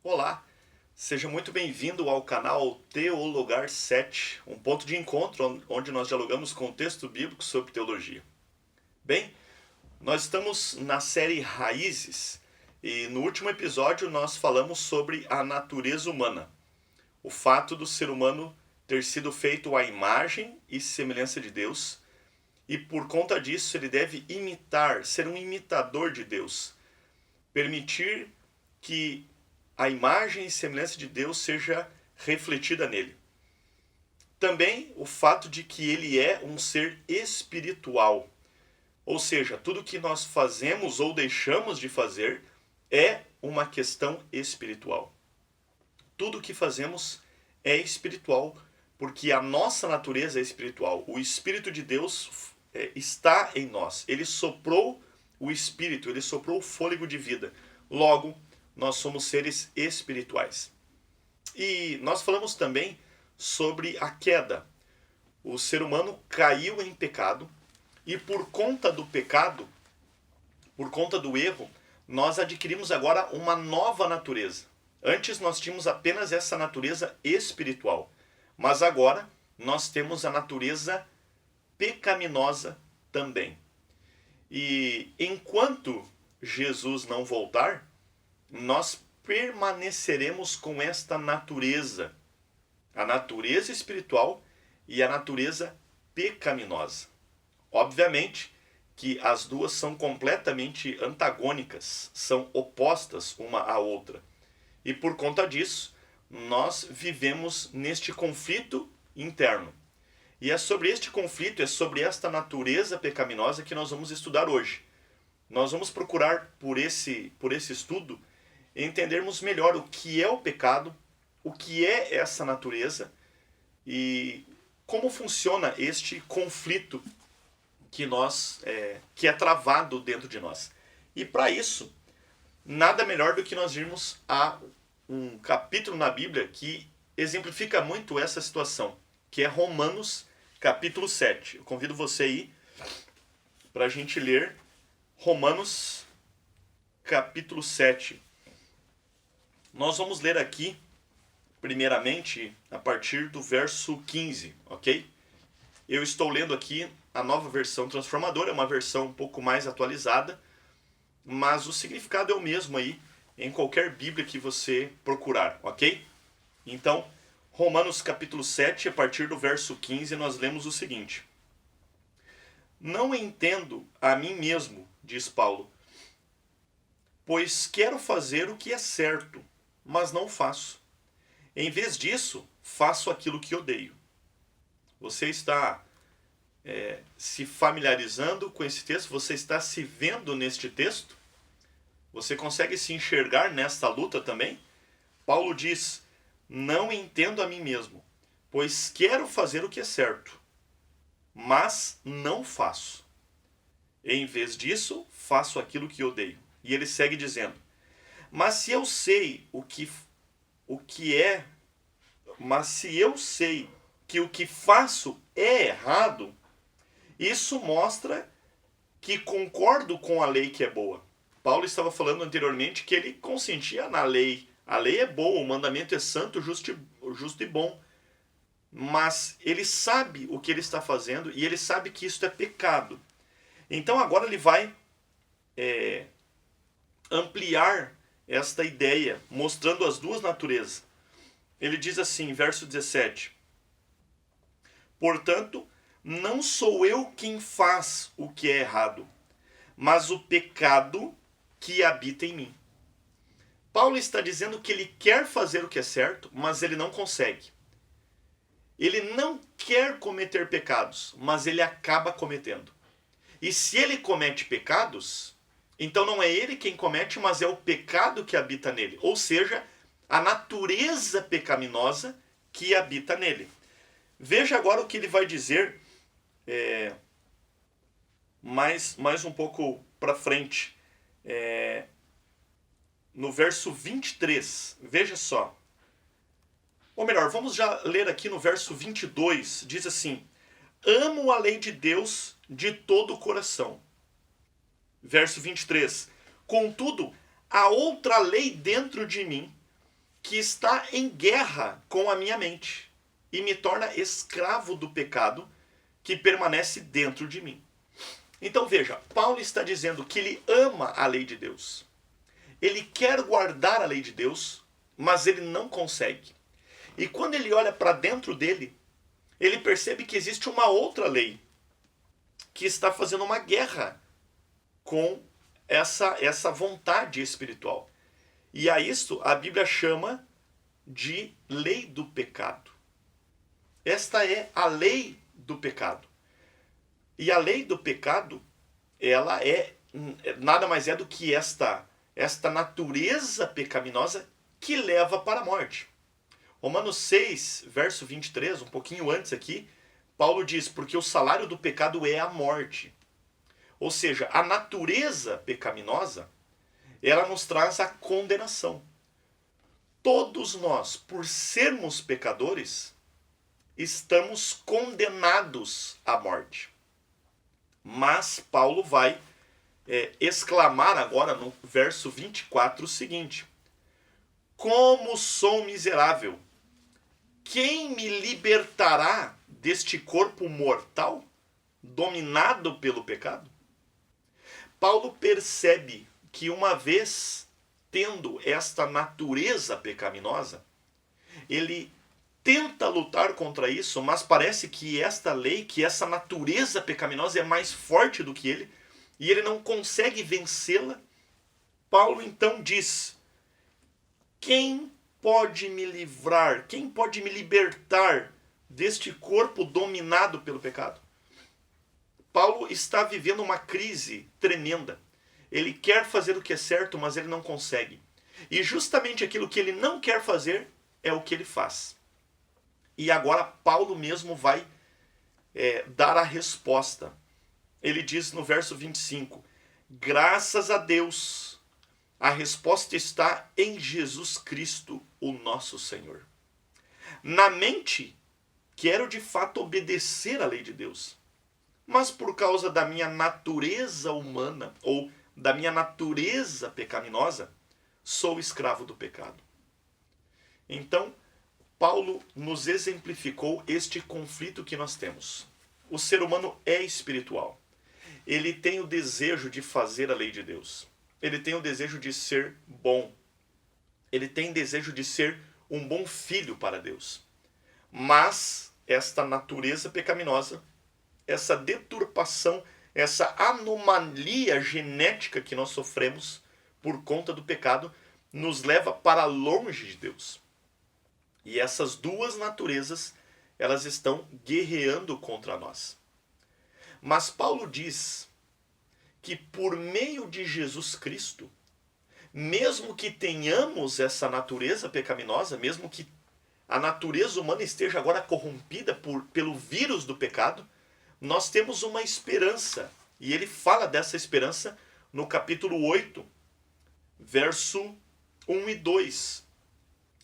Olá, seja muito bem-vindo ao canal Teologar 7, um ponto de encontro onde nós dialogamos com o texto bíblico sobre teologia. Bem, nós estamos na série Raízes e no último episódio nós falamos sobre a natureza humana, o fato do ser humano ter sido feito à imagem e semelhança de Deus e por conta disso ele deve imitar, ser um imitador de Deus, permitir que a imagem e semelhança de Deus seja refletida nele. Também o fato de que ele é um ser espiritual. Ou seja, tudo que nós fazemos ou deixamos de fazer é uma questão espiritual. Tudo que fazemos é espiritual, porque a nossa natureza é espiritual. O Espírito de Deus está em nós. Ele soprou o Espírito, ele soprou o fôlego de vida. Logo, nós somos seres espirituais. E nós falamos também sobre a queda. O ser humano caiu em pecado e por conta do pecado, por conta do erro, nós adquirimos agora uma nova natureza. Antes nós tínhamos apenas essa natureza espiritual, mas agora nós temos a natureza pecaminosa também. E enquanto Jesus não voltar, nós permaneceremos com esta natureza, a natureza espiritual e a natureza pecaminosa. Obviamente que as duas são completamente antagônicas, são opostas uma à outra. E por conta disso, nós vivemos neste conflito interno. E é sobre este conflito, é sobre esta natureza pecaminosa que nós vamos estudar hoje. Nós vamos procurar por esse estudo entendermos melhor o que é o pecado, o que é essa natureza e como funciona este conflito que é travado dentro de nós. E para isso, nada melhor do que nós irmos a um capítulo na Bíblia que exemplifica muito essa situação, que é Romanos capítulo 7. Eu convido você aí para a gente ler Romanos capítulo 7. Nós vamos ler aqui, primeiramente, a partir do verso 15, ok? Eu estou lendo aqui a nova versão transformadora, é uma versão um pouco mais atualizada, mas o significado é o mesmo aí em qualquer Bíblia que você procurar, ok? Então, Romanos capítulo 7, a partir do verso 15, nós lemos o seguinte: Não entendo a mim mesmo, diz Paulo, pois quero fazer o que é certo, mas não faço. Em vez disso, faço aquilo que odeio. Você está se familiarizando com esse texto? Você está se vendo neste texto? Você consegue se enxergar nesta luta também? Paulo diz: não entendo a mim mesmo, pois quero fazer o que é certo, mas não faço. Em vez disso, faço aquilo que odeio. E ele segue dizendo: Mas se eu sei mas se eu sei que o que faço é errado, isso mostra que concordo com a lei que é boa. Paulo estava falando anteriormente que ele consentia na lei. A lei é boa, o mandamento é santo, justo e bom. Mas ele sabe o que ele está fazendo e ele sabe que isso é pecado. Então agora ele vai ampliar esta ideia, mostrando as duas naturezas. Ele diz assim, verso 17: Portanto, não sou eu quem faz o que é errado, mas o pecado que habita em mim. Paulo está dizendo que ele quer fazer o que é certo, mas ele não consegue. Ele não quer cometer pecados, mas ele acaba cometendo. E se ele comete pecados, então não é ele quem comete, mas é o pecado que habita nele. Ou seja, a natureza pecaminosa que habita nele. Veja agora o que ele vai dizer mais um pouco para frente. No verso 23, veja só. Ou melhor, vamos já ler aqui no verso 22, diz assim: Amo a lei de Deus de todo o coração. Verso 23, contudo, há outra lei dentro de mim que está em guerra com a minha mente e me torna escravo do pecado que permanece dentro de mim. Então veja, Paulo está dizendo que ele ama a lei de Deus. Ele quer guardar a lei de Deus, mas ele não consegue. E quando ele olha para dentro dele, ele percebe que existe uma outra lei que está fazendo uma guerra com essa vontade espiritual. E a isto a Bíblia chama de lei do pecado. Esta é a lei do pecado. E a lei do pecado, ela nada mais é do que esta natureza pecaminosa que leva para a morte. Romanos 6, verso 23, um pouquinho antes aqui, Paulo diz, porque o salário do pecado é a morte. Ou seja, a natureza pecaminosa, ela nos traz a condenação. Todos nós, por sermos pecadores, estamos condenados à morte. Mas Paulo vai exclamar agora no verso 24 o seguinte: como sou miserável! Quem me libertará deste corpo mortal, dominado pelo pecado? Paulo percebe que uma vez tendo esta natureza pecaminosa, ele tenta lutar contra isso, mas parece que esta lei, que essa natureza pecaminosa é mais forte do que ele, e ele não consegue vencê-la. Paulo então diz: quem pode me livrar, quem pode me libertar deste corpo dominado pelo pecado? Paulo está vivendo uma crise tremenda. Ele quer fazer o que é certo, mas ele não consegue. E justamente aquilo que ele não quer fazer é o que ele faz. E agora Paulo mesmo vai dar a resposta. Ele diz no verso 25, graças a Deus, a resposta está em Jesus Cristo, o nosso Senhor. Na mente, quero de fato obedecer à lei de Deus, mas por causa da minha natureza humana, ou da minha natureza pecaminosa, sou escravo do pecado. Então, Paulo nos exemplificou este conflito que nós temos. O ser humano é espiritual. Ele tem o desejo de fazer a lei de Deus. Ele tem o desejo de ser bom. Ele tem desejo de ser um bom filho para Deus. Mas esta natureza pecaminosa, essa deturpação, essa anomalia genética que nós sofremos por conta do pecado, nos leva para longe de Deus. E essas duas naturezas, elas estão guerreando contra nós. Mas Paulo diz que por meio de Jesus Cristo, mesmo que tenhamos essa natureza pecaminosa, mesmo que a natureza humana esteja agora corrompida pelo vírus do pecado, nós temos uma esperança. E ele fala dessa esperança no capítulo 8, verso 1 e 2.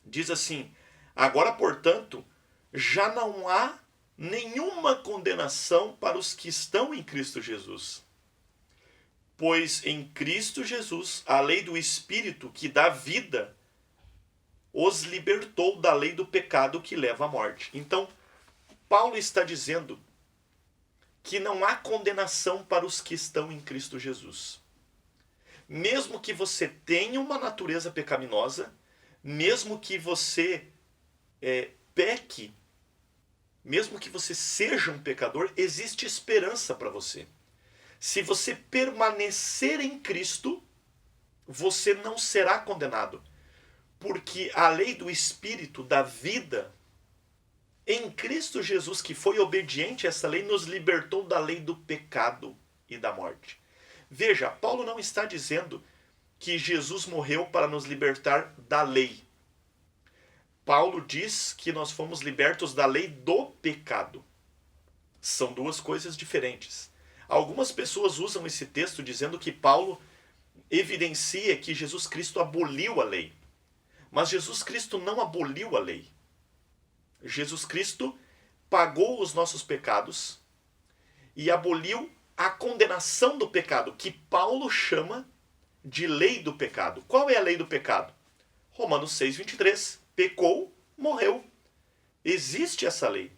Diz assim: agora, portanto, já não há nenhuma condenação para os que estão em Cristo Jesus. Pois em Cristo Jesus, a lei do Espírito que dá vida, os libertou da lei do pecado que leva à morte. Então, Paulo está dizendo que não há condenação para os que estão em Cristo Jesus. Mesmo que você tenha uma natureza pecaminosa, mesmo que você peque, mesmo que você seja um pecador, existe esperança para você. Se você permanecer em Cristo, você não será condenado. Porque a lei do Espírito, da vida, em Cristo Jesus, que foi obediente a essa lei, nos libertou da lei do pecado e da morte. Veja, Paulo não está dizendo que Jesus morreu para nos libertar da lei. Paulo diz que nós fomos libertos da lei do pecado. São duas coisas diferentes. Algumas pessoas usam esse texto dizendo que Paulo evidencia que Jesus Cristo aboliu a lei. Mas Jesus Cristo não aboliu a lei. Jesus Cristo pagou os nossos pecados e aboliu a condenação do pecado, que Paulo chama de lei do pecado. Qual é a lei do pecado? Romanos 6:23. Pecou, morreu. Existe essa lei.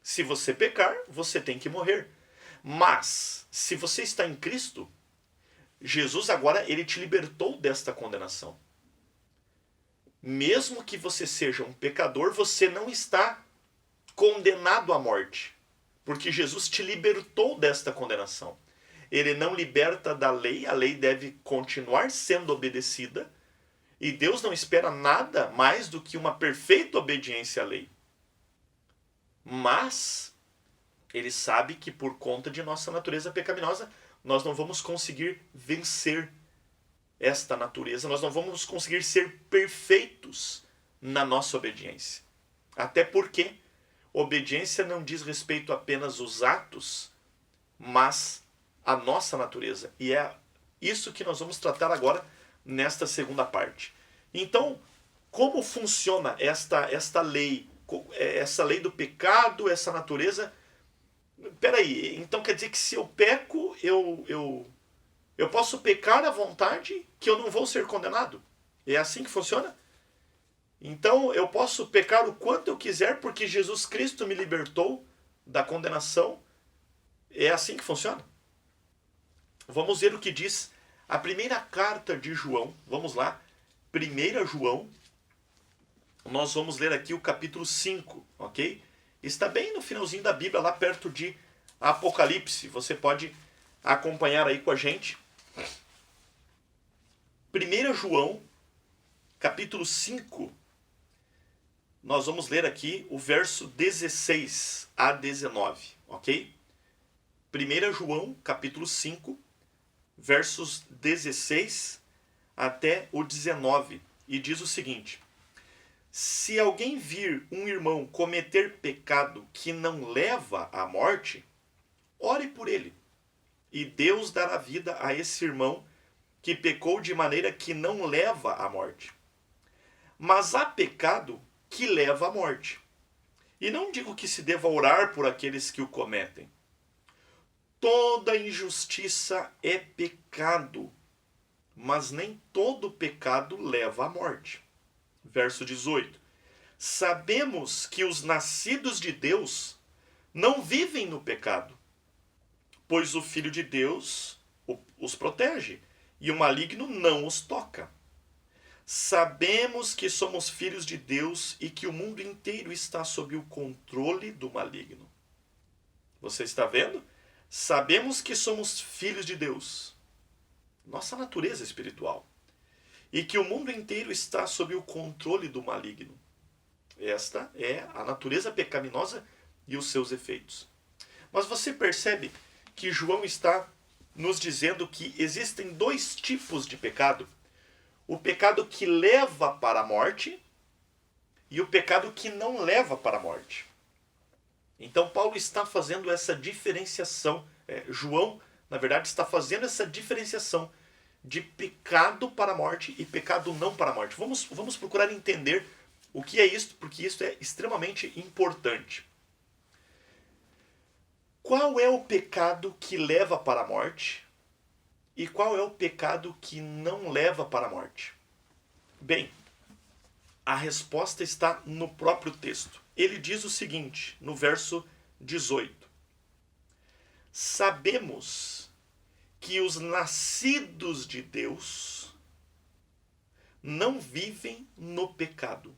Se você pecar, você tem que morrer. Mas, se você está em Cristo, Jesus agora ele te libertou desta condenação. Mesmo que você seja um pecador, você não está condenado à morte. Porque Jesus te libertou desta condenação. Ele não liberta da lei, a lei deve continuar sendo obedecida. E Deus não espera nada mais do que uma perfeita obediência à lei. Mas ele sabe que por conta de nossa natureza pecaminosa, nós não vamos conseguir vencer esta natureza, nós não vamos conseguir ser perfeitos na nossa obediência. Até porque obediência não diz respeito apenas aos atos, mas à nossa natureza. E é isso que nós vamos tratar agora nesta segunda parte. Então, como funciona esta lei, essa lei do pecado, essa natureza? Peraí, então quer dizer que se eu peco, eu posso pecar à vontade que eu não vou ser condenado? É assim que funciona? Então eu posso pecar o quanto eu quiser porque Jesus Cristo me libertou da condenação? É assim que funciona? Vamos ver o que diz a primeira carta de João. Vamos lá. 1 João. Nós vamos ler aqui o capítulo 5, ok? Está bem no finalzinho da Bíblia, lá perto de Apocalipse. Você pode acompanhar aí com a gente. 1 João, capítulo 5. Nós vamos ler aqui o verso 16 a 19, ok? 1 João, capítulo 5, versos 16 até o 19. E diz o seguinte: se alguém vir um irmão cometer pecado que não leva à morte, ore por ele, e Deus dará vida a esse irmão que pecou de maneira que não leva à morte. Mas há pecado que leva à morte. E não digo que se deva orar por aqueles que o cometem. Toda injustiça é pecado, mas nem todo pecado leva à morte. Verso 18. Sabemos que os nascidos de Deus não vivem no pecado, pois o Filho de Deus os protege e o maligno não os toca. Sabemos que somos filhos de Deus e que o mundo inteiro está sob o controle do maligno. Você está vendo? Sabemos que somos filhos de Deus, nossa natureza espiritual, e que o mundo inteiro está sob o controle do maligno. Esta é a natureza pecaminosa e os seus efeitos. Mas você percebe que João está nos dizendo que existem dois tipos de pecado. O pecado que leva para a morte e o pecado que não leva para a morte. Então Paulo está fazendo essa diferenciação. João, na verdade, está fazendo essa diferenciação de pecado para a morte e pecado não para a morte. Vamos procurar entender o que é isso, porque isso é extremamente importante. Qual é o pecado que leva para a morte e qual é o pecado que não leva para a morte? Bem, a resposta está no próprio texto. Ele diz o seguinte, no verso 18. Sabemos que os nascidos de Deus não vivem no pecado.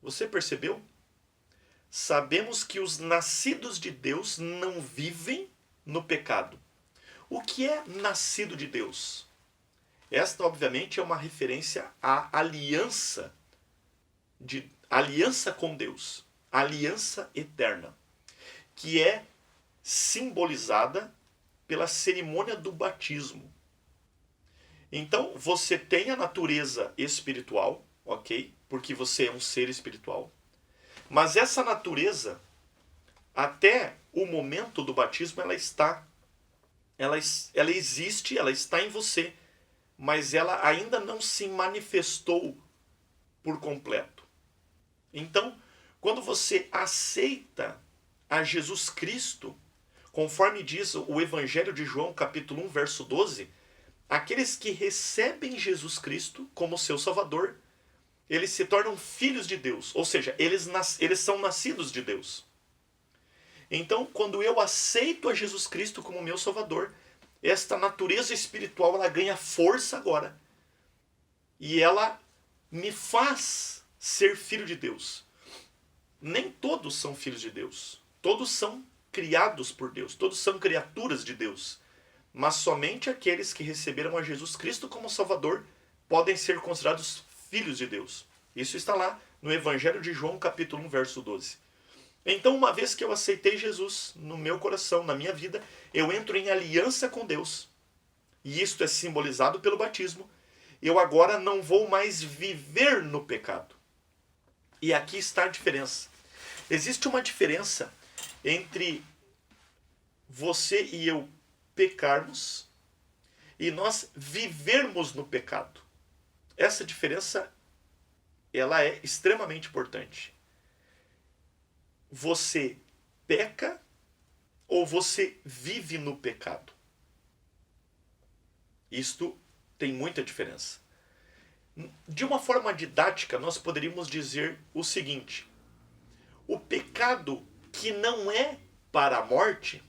Você percebeu? Sabemos que os nascidos de Deus não vivem no pecado. O que é nascido de Deus? Esta, obviamente, é uma referência à aliança com Deus, aliança eterna, que é simbolizada pela cerimônia do batismo. Então, você tem a natureza espiritual, ok? Porque você é um ser espiritual. Mas essa natureza, até o momento do batismo, ela existe, ela está em você, mas ela ainda não se manifestou por completo. Então, quando você aceita a Jesus Cristo, conforme diz o Evangelho de João, capítulo 1, verso 12, aqueles que recebem Jesus Cristo como seu Salvador, eles se tornam filhos de Deus, ou seja, eles são nascidos de Deus. Então, quando eu aceito a Jesus Cristo como meu Salvador, esta natureza espiritual ela ganha força agora. E ela me faz ser filho de Deus. Nem todos são filhos de Deus. Todos são criados por Deus. Todos são criaturas de Deus. Mas somente aqueles que receberam a Jesus Cristo como Salvador podem ser considerados filhos de Deus. Isso está lá no Evangelho de João, capítulo 1, verso 12. Então, uma vez que eu aceitei Jesus no meu coração, na minha vida, eu entro em aliança com Deus. E isto é simbolizado pelo batismo. Eu agora não vou mais viver no pecado. E aqui está a diferença. Existe uma diferença entre você e eu pecarmos e nós vivermos no pecado. Essa diferença, ela é extremamente importante. Você peca ou você vive no pecado? Isto tem muita diferença. De uma forma didática, nós poderíamos dizer o seguinte: o pecado que não é para a morte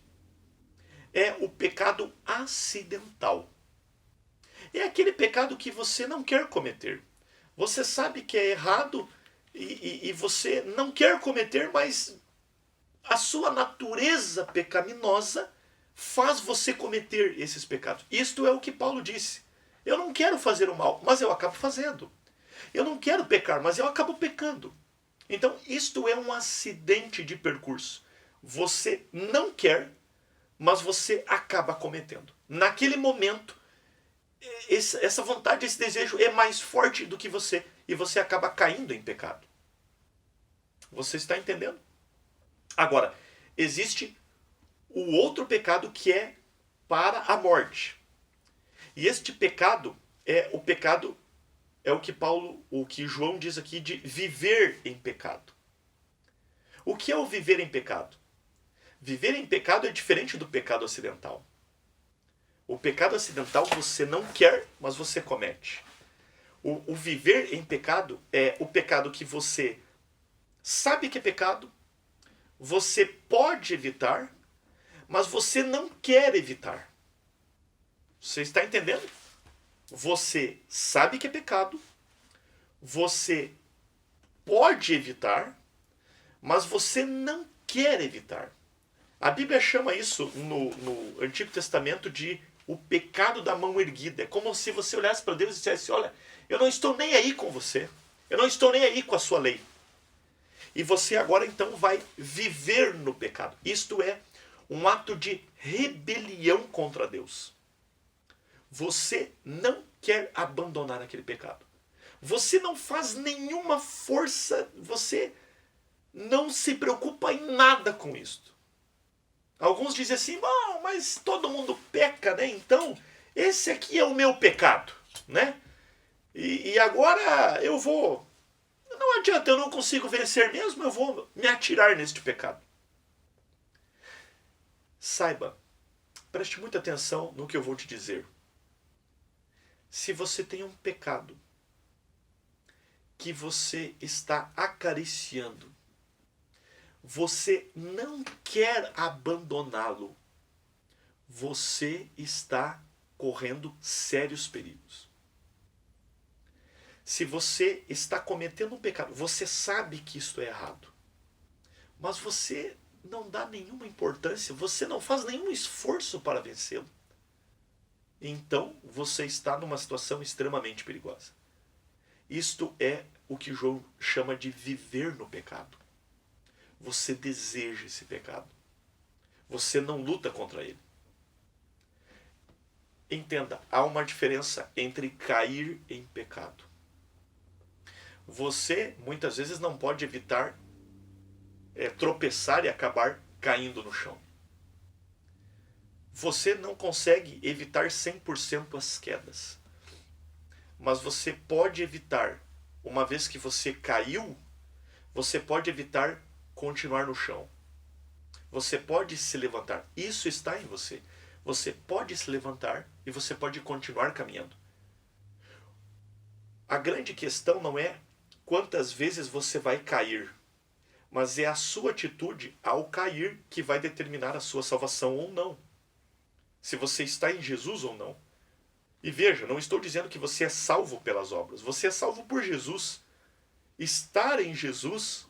é o pecado acidental. É aquele pecado que você não quer cometer. Você sabe que é errado e você não quer cometer, mas a sua natureza pecaminosa faz você cometer esses pecados. Isto é o que Paulo disse. Eu não quero fazer o mal, mas eu acabo fazendo. Eu não quero pecar, mas eu acabo pecando. Então, isto é um acidente de percurso. Você não quer, mas você acaba cometendo. Naquele momento, essa vontade, esse desejo é mais forte do que você e você acaba caindo em pecado. Você está entendendo? Agora, existe o outro pecado que é para a morte. E este pecado é o que João diz aqui de viver em pecado. O que é o viver em pecado? Viver em pecado é diferente do pecado acidental. O pecado acidental você não quer, mas você comete. O viver em pecado é o pecado que você sabe que é pecado, você pode evitar, mas você não quer evitar. Você está entendendo? Você sabe que é pecado, você pode evitar, mas você não quer evitar. A Bíblia chama isso no Antigo Testamento de o pecado da mão erguida. É como se você olhasse para Deus e dissesse: olha, eu não estou nem aí com você, eu não estou nem aí com a sua lei. E você agora então vai viver no pecado. Isto é um ato de rebelião contra Deus. Você não quer abandonar aquele pecado. Você não faz nenhuma força, você não se preocupa em nada com isto. Alguns dizem assim: mas todo mundo peca, né? Então, esse aqui é o meu pecado, né? E agora eu vou... Não adianta, eu não consigo vencer mesmo, eu vou me atirar neste pecado. Saiba, preste muita atenção no que eu vou te dizer. Se você tem um pecado que você está acariciando, você não quer abandoná-lo, você está correndo sérios perigos. Se você está cometendo um pecado, você sabe que isto é errado, mas você não dá nenhuma importância, você não faz nenhum esforço para vencê-lo, então você está numa situação extremamente perigosa. Isto é o que João chama de viver no pecado. Você deseja esse pecado. Você não luta contra ele. Entenda, há uma diferença entre cair em pecado. Você, muitas vezes, não pode evitar tropeçar e acabar caindo no chão. Você não consegue evitar 100% as quedas. Mas você pode evitar, uma vez que você caiu, você pode evitar continuar no chão. Você pode se levantar. Isso está em você. Você pode se levantar e você pode continuar caminhando. A grande questão não é quantas vezes você vai cair, mas é a sua atitude ao cair que vai determinar a sua salvação ou não. Se você está em Jesus ou não. E veja, não estou dizendo que você é salvo pelas obras. Você é salvo por Jesus. Estar em Jesus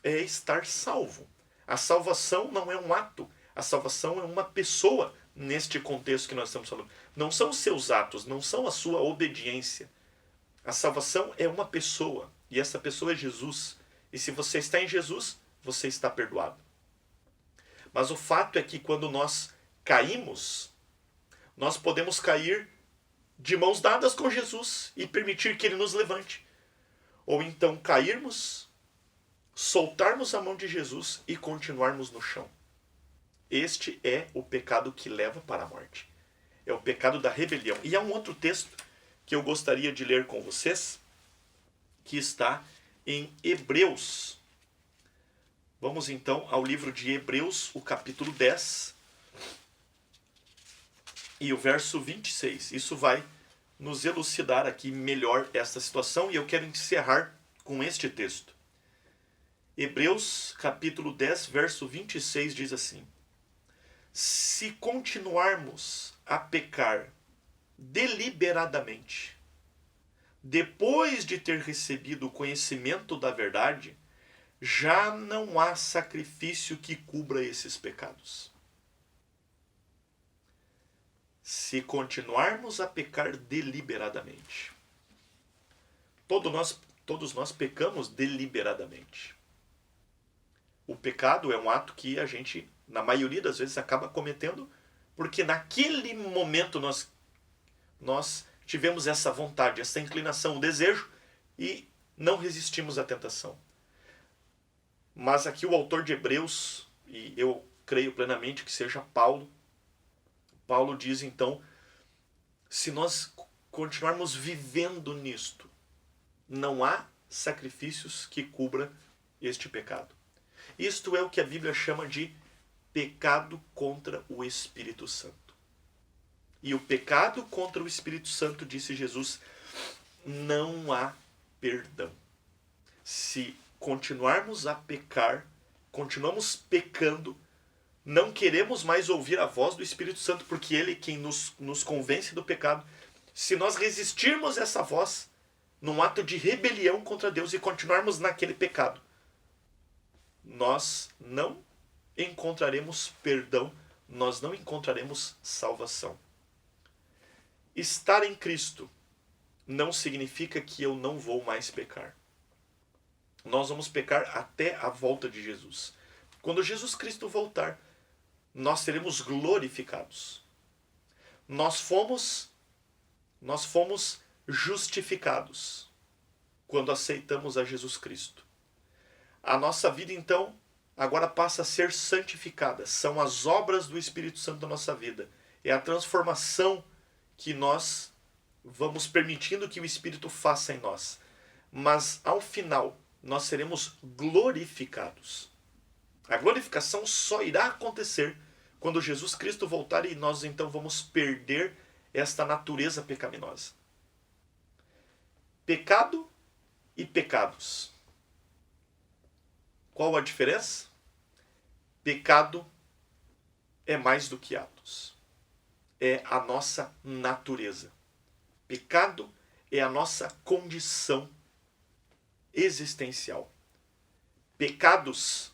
é estar salvo. A salvação não é um ato. A salvação é uma pessoa neste contexto que nós estamos falando. Não são os seus atos, não são a sua obediência. A salvação é uma pessoa. E essa pessoa é Jesus. E se você está em Jesus, você está perdoado. Mas o fato é que quando nós caímos, nós podemos cair de mãos dadas com Jesus e permitir que Ele nos levante. Ou então cairmos, soltarmos a mão de Jesus e continuarmos no chão. Este é o pecado que leva para a morte. É o pecado da rebelião. E há um outro texto que eu gostaria de ler com vocês, que está em Hebreus. Vamos então ao livro de Hebreus, o capítulo 10 e o verso 26. Isso vai nos elucidar aqui melhor esta situação e eu quero encerrar com este texto. Hebreus, capítulo 10, verso 26 diz assim: se continuarmos a pecar deliberadamente, depois de ter recebido o conhecimento da verdade, já não há sacrifício que cubra esses pecados. Se continuarmos a pecar deliberadamente. Todos nós pecamos deliberadamente. O pecado é um ato que a gente, na maioria das vezes, acaba cometendo porque naquele momento nós tivemos essa vontade, essa inclinação, o desejo e não resistimos à tentação. Mas aqui o autor de Hebreus, e eu creio plenamente que seja Paulo diz então, se nós continuarmos vivendo nisto, não há sacrifícios que cubra este pecado. Isto é o que a Bíblia chama de pecado contra o Espírito Santo. E o pecado contra o Espírito Santo, disse Jesus, não há perdão. Se continuarmos a pecar, continuamos pecando, não queremos mais ouvir a voz do Espírito Santo, porque Ele é quem nos convence do pecado. Se nós resistirmos essa voz, num ato de rebelião contra Deus e continuarmos naquele pecado, nós não encontraremos perdão, nós não encontraremos salvação. Estar em Cristo não significa que eu não vou mais pecar. Nós vamos pecar até a volta de Jesus. Quando Jesus Cristo voltar, nós seremos glorificados. Nós fomos justificados quando aceitamos a Jesus Cristo. A nossa vida, então, agora passa a ser santificada. São as obras do Espírito Santo da nossa vida. É a transformação que nós vamos permitindo que o Espírito faça em nós. Mas, ao final, nós seremos glorificados. A glorificação só irá acontecer quando Jesus Cristo voltar e nós então vamos perder esta natureza pecaminosa. Pecado e pecados. Qual a diferença? Pecado é mais do que atos. É a nossa natureza. Pecado é a nossa condição existencial. Pecados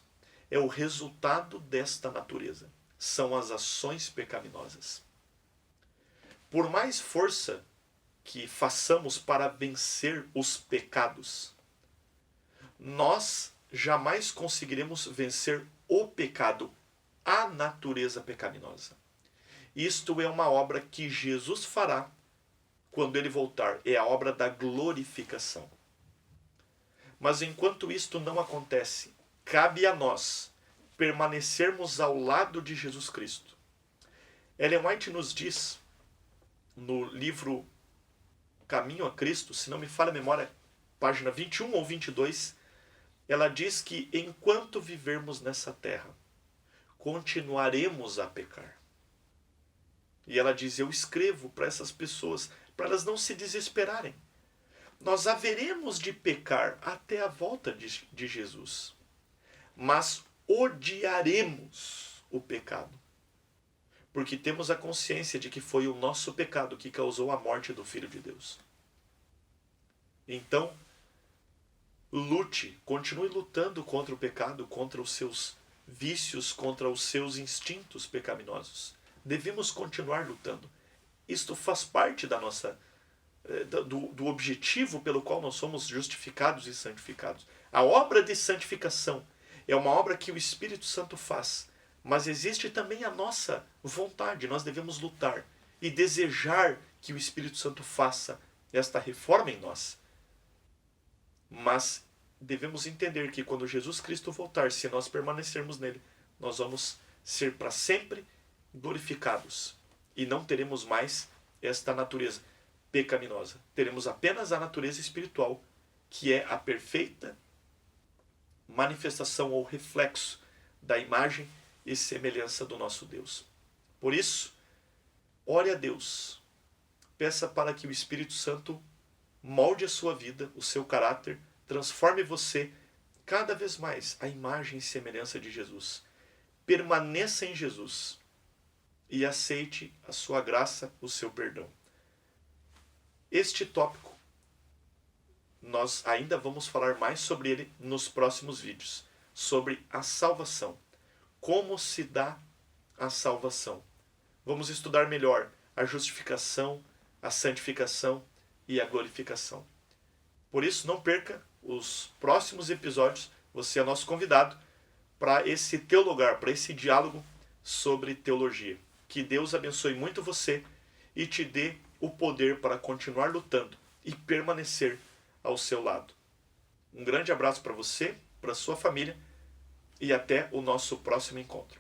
é o resultado desta natureza. São as ações pecaminosas. Por mais força que façamos para vencer os pecados, nós jamais conseguiremos vencer o pecado, a natureza pecaminosa. Isto é uma obra que Jesus fará quando Ele voltar. É a obra da glorificação. Mas enquanto isto não acontece, cabe a nós permanecermos ao lado de Jesus Cristo. Ellen White nos diz, no livro Caminho a Cristo, se não me falha a memória, página 21 ou 22, ela diz que enquanto vivermos nessa terra, continuaremos a pecar. E ela diz: eu escrevo para essas pessoas, para elas não se desesperarem. Nós haveremos de pecar até a volta de Jesus, mas odiaremos o pecado, porque temos a consciência de que foi o nosso pecado que causou a morte do Filho de Deus. Então, lute, continue lutando contra o pecado, contra os seus vícios, contra os seus instintos pecaminosos. Devemos continuar lutando. Isto faz parte da nossa do objetivo pelo qual nós somos justificados e santificados. A obra de santificação é uma obra que o Espírito Santo faz, mas existe também a nossa vontade. Nós devemos lutar e desejar que o Espírito Santo faça esta reforma em nós. Mas devemos entender que quando Jesus Cristo voltar, se nós permanecermos nele, nós vamos ser para sempre glorificados e não teremos mais esta natureza pecaminosa. Teremos apenas a natureza espiritual, que é a perfeita manifestação ou reflexo da imagem e semelhança do nosso Deus. Por isso, ore a Deus, peça para que o Espírito Santo molde a sua vida, o seu caráter, transforme você cada vez mais à imagem e semelhança de Jesus. Permaneça em Jesus e aceite a sua graça, o seu perdão. Este tópico, nós ainda vamos falar mais sobre ele nos próximos vídeos, sobre a salvação. Como se dá a salvação. Vamos estudar melhor a justificação, a santificação e a glorificação. Por isso, não perca os próximos episódios. Você é nosso convidado para esse teologar, para esse diálogo sobre teologia. Que Deus abençoe muito você e te dê o poder para continuar lutando e permanecer ao seu lado. Um grande abraço para você, para sua família e até o nosso próximo encontro.